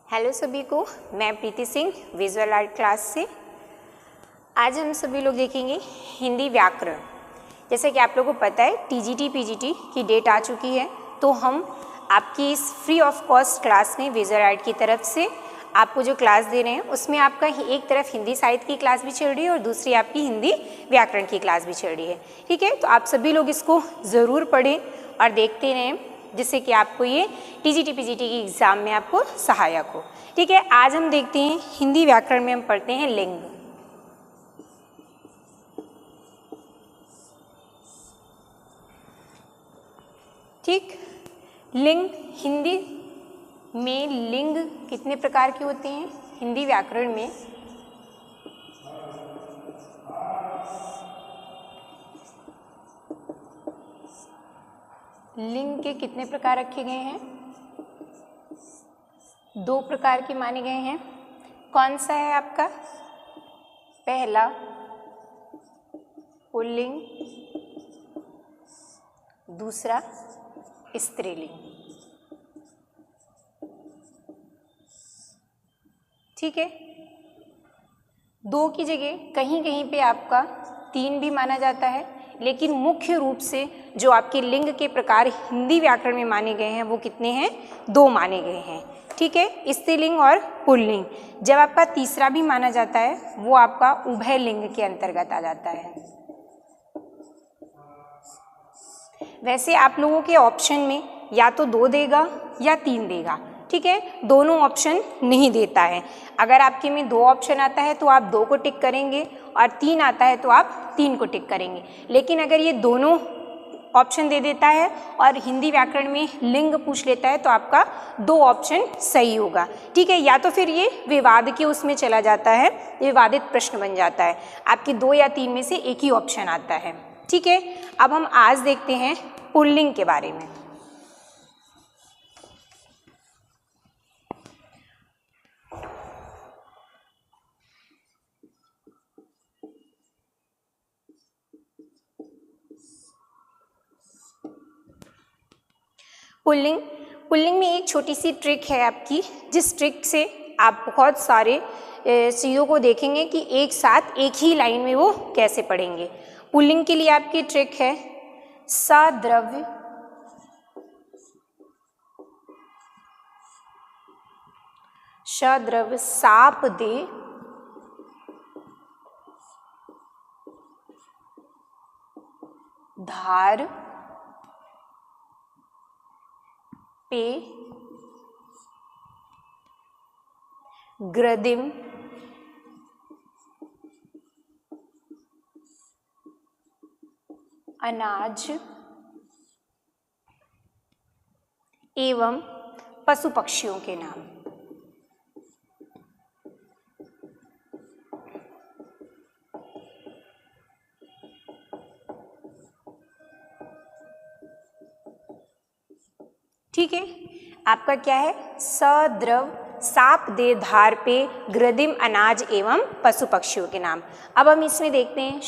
Hello सभी को, मैं प्रीति सिंह विजुअल आर्ट क्लास से। आज हम सभी लोग देखेंगे हिंदी व्याकरण। जैसे कि आप लोगों को पता है टीजीटी पीजीटी की डेट आ चुकी है, तो हम आपकी इस फ्री ऑफ कॉस्ट क्लास में विजुअल आर्ट की तरफ से आपको जो क्लास दे रहे हैं उसमें आपका एक तरफ हिंदी साहित्य की क्लास भी चल रही है और दूसरी आपकी हिंदी व्याकरण की क्लास भी चल रही है। ठीक है, तो आप सभी लोग इसको ज़रूर पढ़ें और देखते रहें, जिससे कि आपको ये टीजीटी पीजीटी की एग्ज़ाम में आपको सहायक हो। ठीक है, आज हम देखते हैं हिंदी व्याकरण में हम पढ़ते हैं लिंग। ठीक, लिंग हिंदी में लिंग कितने प्रकार के होते हैं हिंदी व्याकरण में? लिंग के कितने प्रकार रखे गए हैं? 2 प्रकार के माने गए हैं। कौन सा है आपका? पहला पुल्लिंग, दूसरा स्त्रीलिंग। ठीक है, 2 की जगह कहीं कहीं पे आपका 3 भी माना जाता है, लेकिन मुख्य रूप से जो आपके लिंग के प्रकार हिंदी व्याकरण में माने गए हैं वो कितने हैं? 2 माने गए हैं। ठीक है, स्त्रीलिंग और पुल्लिंग। जब आपका तीसरा भी माना जाता है वो आपका उभय लिंग के अंतर्गत आ जाता है। वैसे आप लोगों के ऑप्शन में या तो 2 देगा या 3 देगा। ठीक है, दोनों ऑप्शन नहीं देता है। अगर आपके में 2 ऑप्शन आता है तो आप 2 को टिक करेंगे और 3 आता है तो आप 3 को टिक करेंगे। लेकिन अगर ये दोनों ऑप्शन दे देता है और हिंदी व्याकरण में लिंग पूछ लेता है तो आपका 2 ऑप्शन सही होगा। ठीक है, या तो फिर ये विवाद के उसमें चला जाता है, विवादित प्रश्न बन जाता है। आपके 2 या 3 में से एक ही ऑप्शन आता है। ठीक है, अब हम आज देखते हैं पुल्लिंग के बारे में। पुल्लिंग में एक छोटी सी ट्रिक है आपकी, जिस ट्रिक से आप बहुत सारे चीज़ों को देखेंगे कि एक साथ एक ही लाइन में वो कैसे पढ़ेंगे। पुल्लिंग के लिए आपकी ट्रिक है सद्रव्य सद्रव्य साप दे धार पे ग्रदिम अनाज एवं पशु पक्षियों के नाम। ठीक है, आपका क्या है? सद्रव साप दे धार पे ग्रदिम अनाज एवं पशु पक्षियों के नाम। अब हम इसमें देखते हैं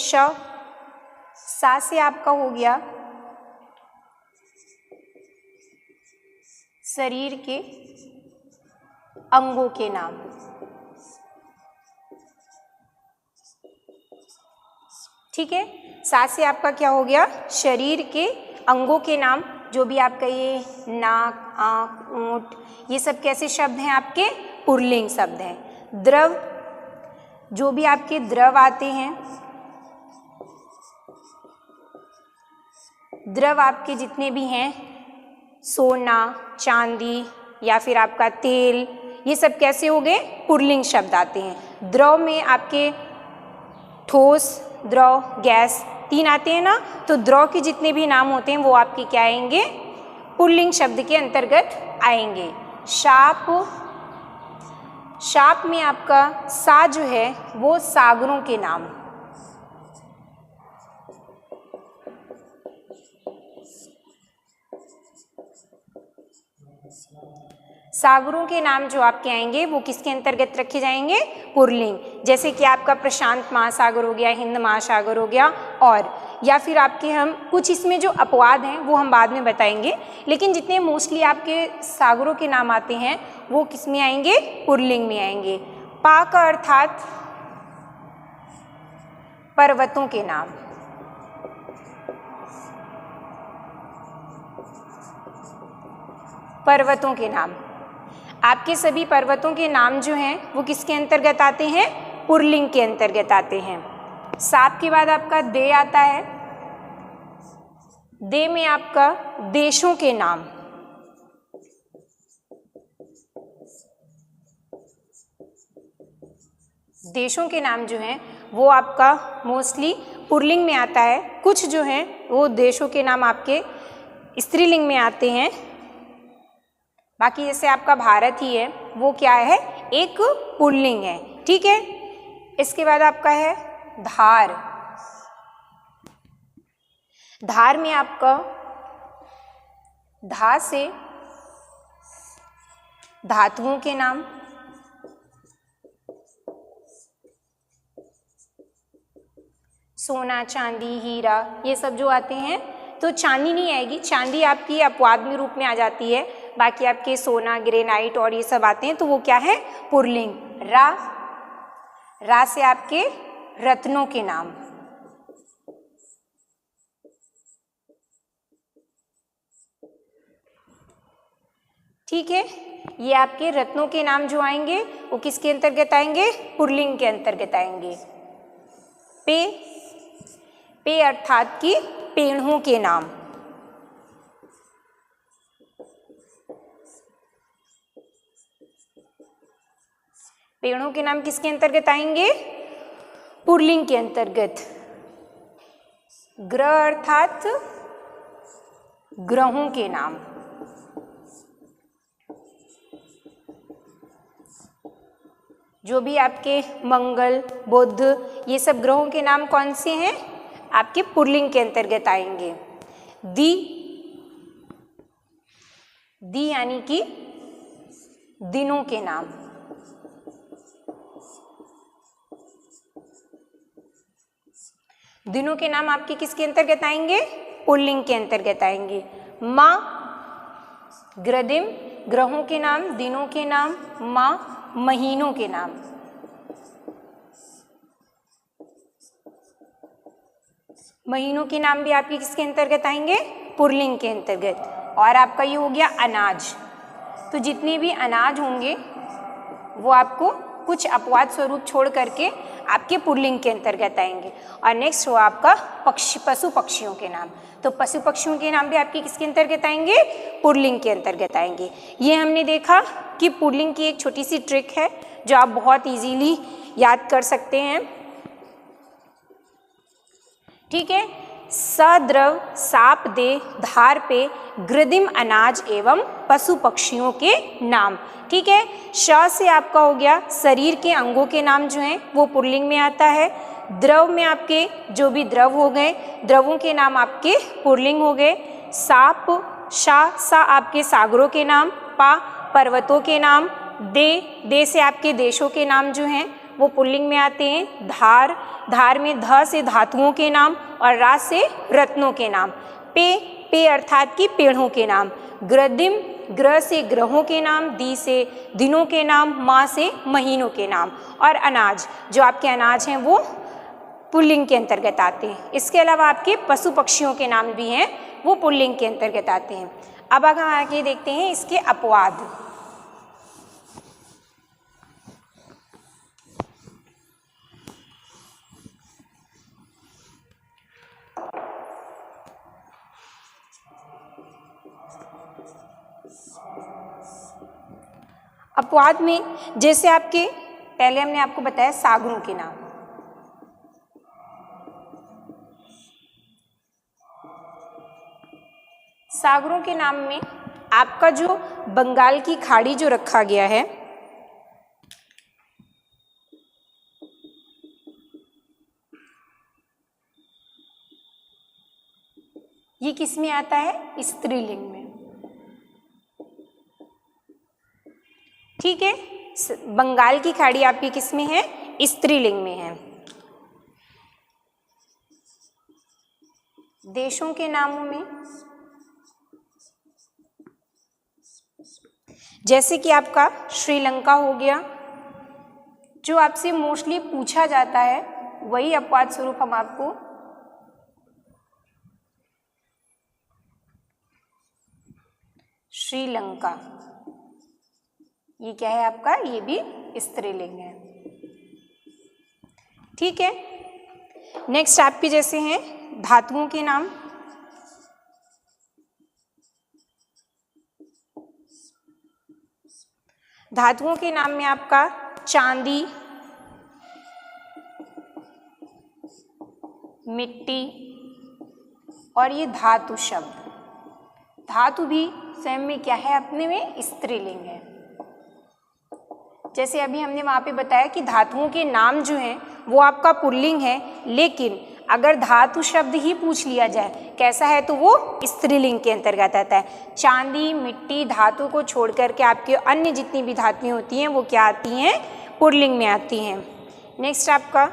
सा से आपका हो गया शरीर के अंगों के नाम। ठीक है, सा से आपका क्या हो गया? शरीर के अंगों के नाम। जो भी आपका ये नाक, आँख, ऊँट, ये सब कैसे शब्द हैं? आपके पुल्लिंग शब्द हैं। द्रव, जो भी आपके द्रव आते हैं, द्रव आपके जितने भी हैं, सोना, चांदी या फिर आपका तेल, ये सब कैसे हो गए? पुल्लिंग शब्द आते हैं। द्रव में आपके ठोस, द्रव, गैस 3 आते हैं ना, तो द्रव के जितने भी नाम होते हैं वो आपके क्या आएंगे? पुल्लिंग शब्द के अंतर्गत आएंगे। शाप में आपका सा जो है वो सागरों के नाम। सागरों के नाम जो आपके आएंगे वो किसके अंतर्गत रखे जाएंगे? पुल्लिंग। जैसे कि आपका प्रशांत महासागर हो गया, हिंद महासागर हो गया, और या फिर आपके हम कुछ इसमें जो अपवाद हैं वो हम बाद में बताएंगे, लेकिन जितने मोस्टली आपके सागरों के नाम आते हैं वो किस में आएंगे, पुल्लिंग में आएंगे। पा का अर्थात पर्वतों के नाम, पर्वतों के नाम, आपके सभी पर्वतों के नाम जो हैं वो किसके अंतर्गत आते हैं, पुल्लिंग के अंतर्गत आते हैं। साप के बाद आपका दे आता है, दे में आपका देशों के नाम, देशों के नाम जो हैं वो आपका मोस्टली पुल्लिंग में आता है, कुछ जो हैं वो देशों के नाम आपके स्त्रीलिंग में आते हैं। बाकी जैसे आपका भारत ही है वो क्या है, एक पुल्लिंग है, ठीक है। इसके बाद आपका है धार, धार में आपका धा से धातुओं के नाम, सोना चांदी हीरा ये सब जो आते हैं, तो चांदी नहीं आएगी, चांदी आपकी अपवाद में रूप में आ जाती है, बाकी आपके सोना ग्रेनाइट और ये सब आते हैं तो वो क्या है, पुल्लिंग। रा, रा से आपके रत्नों के नाम, ठीक है। ये आपके रत्नों के नाम जो आएंगे वो किसके अंतर्गत आएंगे, पुल्लिंग के अंतर्गत आएंगे। पे, पे अर्थात कि पेड़ों के नाम, पेड़ों के नाम किसके अंतर्गत आएंगे, पुल्लिंग के अंतर्गत। ग्रह अर्थात ग्रहों के नाम, जो भी आपके मंगल बुध ये सब ग्रहों के नाम कौन से हैं, आपके पुल्लिंग के अंतर्गत आएंगे। दी, दी यानी कि दिनों के नाम, दिनों के नाम आपके किसके अंतर्गत आएंगे, पुल्लिंग के अंतर्गत आएंगे। माँ, ग्रदिम ग्रहों के नाम, दिनों के नाम, माँ महीनों के नाम, महीनों के नाम भी आपके किसके अंतर्गत आएंगे, पुल्लिंग के अंतर्गत। और आपका ये हो गया अनाज, तो जितने भी अनाज होंगे वो आपको कुछ अपवाद स्वरूप छोड़ करके आपके पुल्लिंग के अंतर्गत आएंगे। और नेक्स्ट हो आपका पक्षी, पशु पक्षियों के नाम, तो पशु पक्षियों के नाम भी आपके किसके अंतर्गत आएंगे, पुल्लिंग के अंतर्गत आएंगे। ये हमने देखा कि पुल्लिंग की एक छोटी सी ट्रिक है जो आप बहुत इजीली याद कर सकते हैं, ठीक है। सद्रव साप दे धार पे ग्रदिम अनाज एवं पशु पक्षियों के नाम, ठीक है। श से आपका हो गया शरीर के अंगों के नाम जो हैं वो पुल्लिंग में आता है। द्रव में आपके जो भी द्रव हो गए, द्रवों के नाम आपके पुल्लिंग हो गए। साप, शा, सा आपके सागरों के नाम, पा पर्वतों के नाम, दे, दे से आपके देशों के नाम जो हैं वो पुल्लिंग में आते हैं। धार, धार में ध से धातुओं के नाम और रा से रत्नों के नाम। पे, पे अर्थात कि पेड़ों के नाम। ग्रदिम, ग्रह से ग्रहों के नाम, दी से दिनों के नाम, माँ से महीनों के नाम। और अनाज, जो आपके अनाज हैं वो पुल्लिंग के अंतर्गत आते हैं। इसके अलावा आपके पशु पक्षियों के नाम भी हैं वो पुल्लिंग के अंतर्गत आते हैं। अब अगर आगे देखते हैं इसके अपवाद। अपवाद में जैसे आपके पहले हमने आपको बताया सागरों के नाम, सागरों के नाम में आपका जो बंगाल की खाड़ी जो रखा गया है ये किस में आता है, स्त्रीलिंग में, ठीक है। बंगाल की खाड़ी आपकी किस में है, स्त्रीलिंग में है। देशों के नामों में जैसे कि आपका श्रीलंका हो गया, जो आपसे मोस्टली पूछा जाता है वही अपवाद स्वरूप हम आपको श्रीलंका, ये क्या है आपका, ये भी स्त्रीलिंग है। ठीक है, नेक्स्ट आपके जैसे हैं धातुओं के नाम। धातुओं के नाम में आपका चांदी, मिट्टी और ये धातु शब्द। धातु भी स्वयं में क्या है, अपने में स्त्रीलिंग है। जैसे अभी हमने वहाँ पे बताया कि धातुओं के नाम जो हैं वो आपका पुल्लिंग है, लेकिन अगर धातु शब्द ही पूछ लिया जाए कैसा है तो वो स्त्रीलिंग के अंतर्गत आता है। चांदी, मिट्टी, धातु को छोड़ करके आपके अन्य जितनी भी धातुएं होती हैं वो क्या आती हैं, पुल्लिंग में आती हैं। नेक्स्ट आपका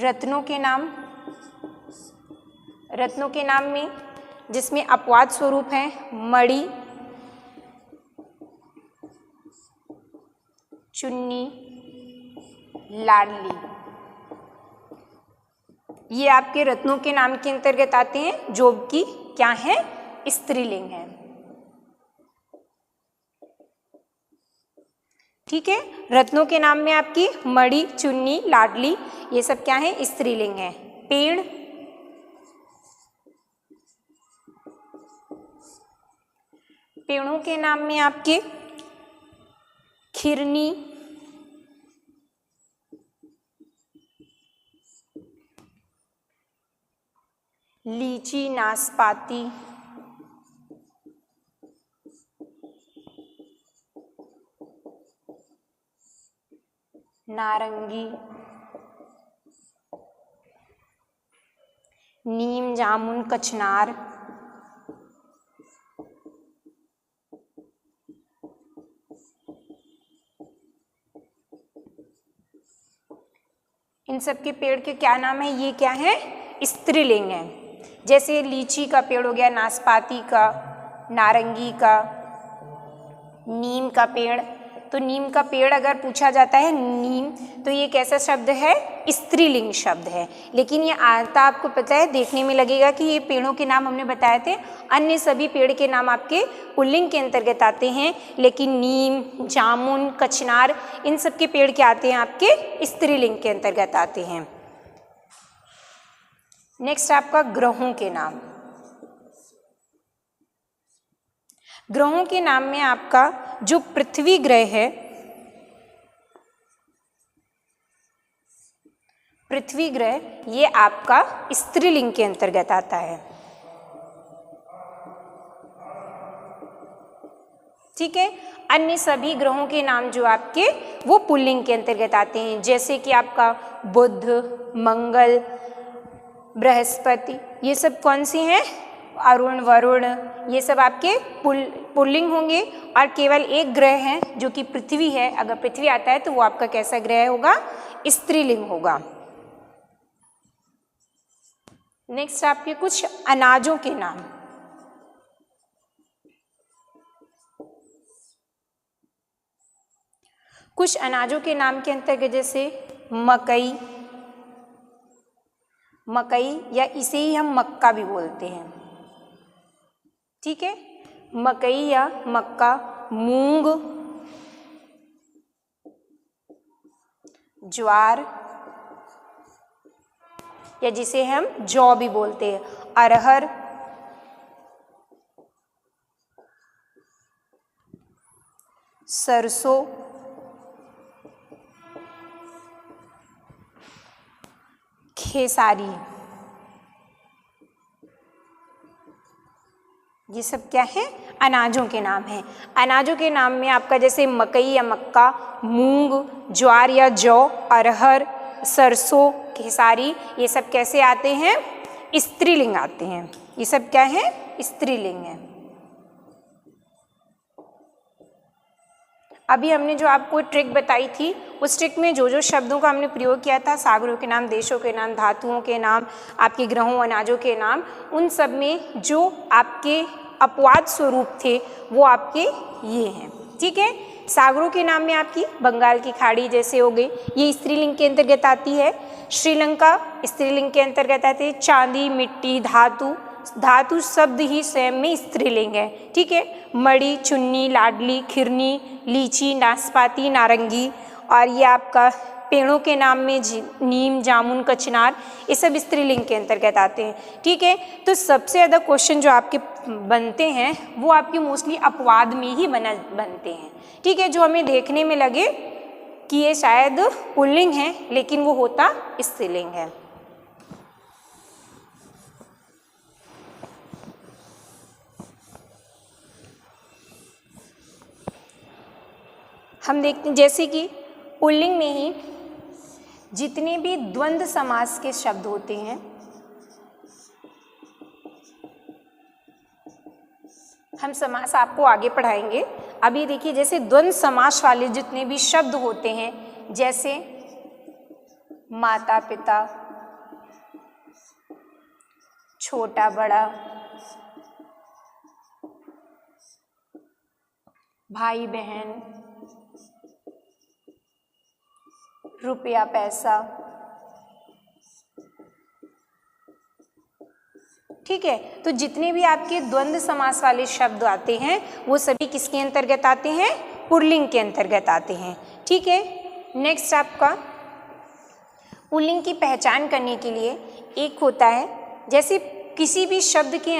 रत्नों के नाम। रत्नों के नाम में जिसमें अपवाद स्वरूप है मणि, चुन्नी, लाडली, ये आपके रत्नों के नाम के अंतर्गत आते हैं जो कि क्या है, स्त्रीलिंग है। ठीक है, रत्नों के नाम में आपकी मणि, चुन्नी, लाडली ये सब क्या है, स्त्रीलिंग है। पेड़, पेड़ों के नाम में आपके खिरनी, लीची, नाशपाती, नारंगी, नीम, जामुन, कचनार, इन सब के पेड़ के क्या नाम है, ये क्या है, स्त्रीलिंग है। जैसे लीची का पेड़ हो गया, नाशपाती का, नारंगी का, नीम का पेड़। तो नीम का पेड़ अगर पूछा जाता है नीम, तो ये कैसा शब्द है, स्त्रीलिंग शब्द है। लेकिन ये आता आपको पता है, देखने में लगेगा कि ये पेड़ों के नाम हमने बताए थे, अन्य सभी पेड़ के नाम आपके पुल्लिंग के अंतर्गत आते हैं, लेकिन नीम, जामुन, कचनार इन सब के पेड़ क्या आते हैं, आपके स्त्रीलिंग के अंतर्गत आते हैं। नेक्स्ट आपका ग्रहों के नाम। ग्रहों के नाम में आपका जो पृथ्वी ग्रह है, पृथ्वी ग्रह ये आपका स्त्रीलिंग के अंतर्गत आता है। ठीक है, अन्य सभी ग्रहों के नाम जो आपके वो पुल्लिंग के अंतर्गत आते हैं। जैसे कि आपका बुध, मंगल, बृहस्पति, ये सब कौन सी हैं, अरुण, वरुण, ये सब आपके पुल्लिंग होंगे। और केवल एक ग्रह है जो कि पृथ्वी है, अगर पृथ्वी आता है तो वो आपका कैसा ग्रह होगा, स्त्रीलिंग होगा। नेक्स्ट आपके कुछ अनाजों के नाम। कुछ अनाजों के नाम के अंतर्गत जैसे मकई, मकई या इसे ही हम मक्का भी बोलते हैं। ठीक है, मकई या मक्का, मूंग, ज्वार या जिसे हम जौ भी बोलते हैं, अरहर, सरसों, खेसारी, ये सब क्या है, अनाजों के नाम हैं। अनाजों के नाम में आपका जैसे मकई या मक्का, मूंग, ज्वार या जौ, अरहर, सरसों, खेसारी, ये सब कैसे आते हैं, स्त्रीलिंग आते हैं। ये सब क्या है, स्त्रीलिंग है। अभी हमने जो आपको ट्रिक बताई थी, उस ट्रिक में जो जो शब्दों का हमने प्रयोग किया था, सागरों के नाम, देशों के नाम, धातुओं के नाम, आपके ग्रहों अनाजों के नाम, उन सब में जो आपके अपवाद स्वरूप थे वो आपके ये हैं। ठीक है, सागरों के नाम में आपकी बंगाल की खाड़ी जैसे हो गई, ये स्त्रीलिंग के अंतर्गत आती है। श्रीलंका स्त्रीलिंग के अंतर्गत आती है। चांदी, मिट्टी, धातु, धातु शब्द ही स्वयं में स्त्रीलिंग है। ठीक है, मड़ी, चुन्नी, लाडली, खिरनी, लीची, नाशपाती, नारंगी, और ये आपका पेड़ों के नाम में नीम, जामुन, कचनार, ये सब स्त्रीलिंग के अंतर्गत आते हैं। ठीक है, तो सबसे ज़्यादा क्वेश्चन जो आपके बनते हैं वो आपके मोस्टली अपवाद में ही बनते हैं। ठीक है, जो हमें देखने में लगे कि ये शायद पुल्लिंग है लेकिन वो होता स्त्रीलिंग है। हम देखते हैं जैसे कि पुल्लिंग में ही जितने भी द्वंद्व समास के शब्द होते हैं, हम समास आपको आगे पढ़ाएंगे। अभी देखिए, जैसे द्वंद्व समास वाले जितने भी शब्द होते हैं, जैसे माता पिता, छोटा बड़ा, भाई बहन, रुपया पैसा। ठीक है, तो जितने भी आपके द्वंद्व समास वाले शब्द आते हैं वो सभी किसके अंतर्गत आते हैं? पुल्लिंग के अंतर्गत आते हैं। ठीक है, नेक्स्ट आपका पुल्लिंग की पहचान करने के लिए एक होता है, जैसे किसी भी शब्द के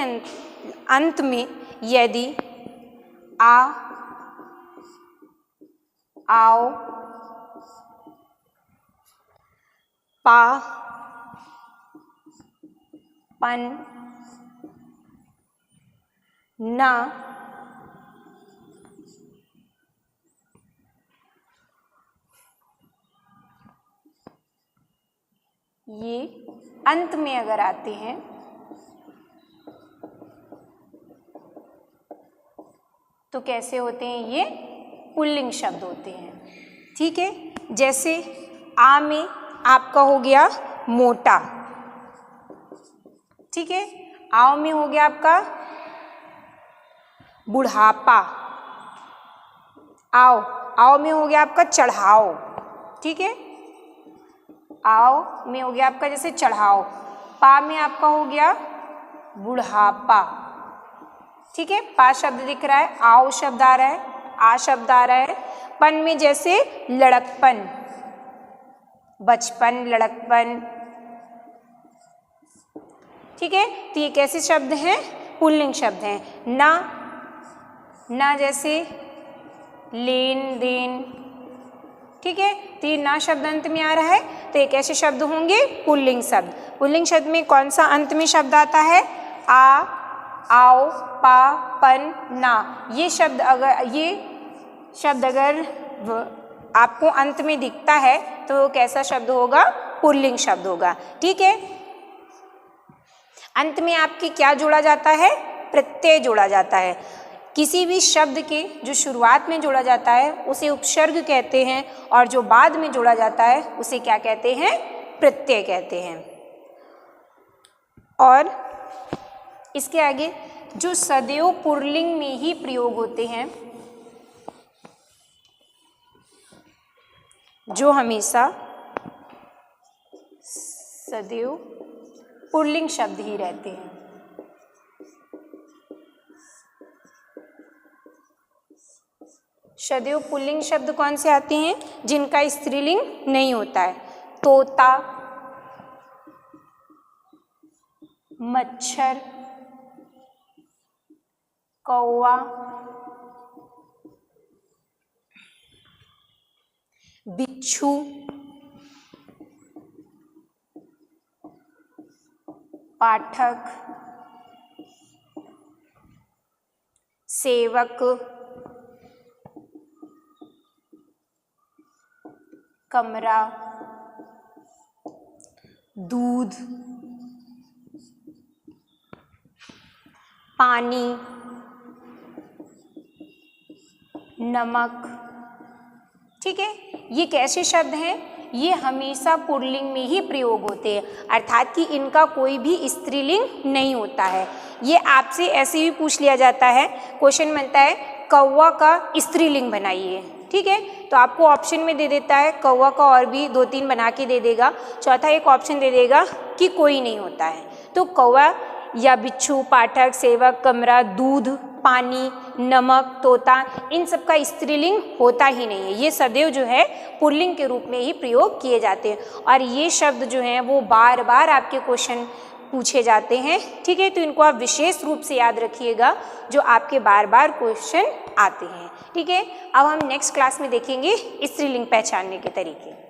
अंत में यदि आ, आओ, पा, पन, ना, ये अंत में अगर आते हैं तो कैसे होते हैं? ये पुल्लिंग शब्द होते हैं। ठीक है, जैसे आ में आपका हो गया मोटा। ठीक है, आओ में हो गया आपका बुढ़ापा। आओ, आओ में हो गया आपका चढ़ाओ। ठीक है, आओ में हो गया आपका जैसे चढ़ाओ। पा में आपका हो गया बुढ़ापा। ठीक है, पा शब्द दिख रहा है, आओ शब्द आ रहा है, आ शब्द आ रहा है। पन में जैसे लड़कपन, बचपन, लड़कपन। ठीक है, तो ये कैसे शब्द हैं? पुल्लिंग शब्द हैं। ना, ना जैसे लेन देन। ठीक है, तो ये ना शब्द अंत में आ रहा है, तो ये कैसे शब्द होंगे? पुल्लिंग शब्द। पुल्लिंग शब्द में कौन सा अंत में शब्द आता है? आ, आओ, पा, पन, ना। ये शब्द अगर आपको अंत में दिखता है तो वो कैसा शब्द होगा? पुल्लिंग शब्द होगा। ठीक है, अंत में आपके क्या जोड़ा जाता है? प्रत्यय जोड़ा जाता है। किसी भी शब्द के जो शुरुआत में जोड़ा जाता है उसे उपसर्ग कहते हैं, और जो बाद में जोड़ा जाता है उसे क्या कहते हैं? प्रत्यय कहते हैं। और इसके आगे जो सदैव पुल्लिंग में ही प्रयोग होते हैं, जो हमेशा सदैव पुल्लिंग शब्द ही रहते हैं। सदैव पुल्लिंग शब्द कौन से आते हैं? जिनका स्त्रीलिंग नहीं होता है। तोता, मच्छर, कौवा, बिच्छू, पाठक, सेवक, कमरा, दूध, पानी, नमक, ठीक है। ये कैसे शब्द हैं? ये हमेशा पुल्लिंग में ही प्रयोग होते हैं, अर्थात कि इनका कोई भी स्त्रीलिंग नहीं होता है। ये आपसे ऐसे भी पूछ लिया जाता है, क्वेश्चन बनता है कौवा का स्त्रीलिंग बनाइए, ठीक है। तो आपको ऑप्शन में दे देता है कौवा का, और भी 2-3 बना के दे देगा। चौथा एक ऑप्शन दे देगा कि कोई नहीं होता है। तो कौवा या बिच्छू, पाठक, सेवक, कमरा, दूध, पानी, नमक, तोता, इन सब का स्त्रीलिंग होता ही नहीं है। ये सदैव जो है पुल्लिंग के रूप में ही प्रयोग किए जाते हैं, और ये शब्द जो हैं वो बार बार आपके क्वेश्चन पूछे जाते हैं, ठीक है। तो इनको आप विशेष रूप से याद रखिएगा, जो आपके बार बार क्वेश्चन आते हैं, ठीक है। अब हम नेक्स्ट क्लास में देखेंगे स्त्रीलिंग पहचानने के तरीके।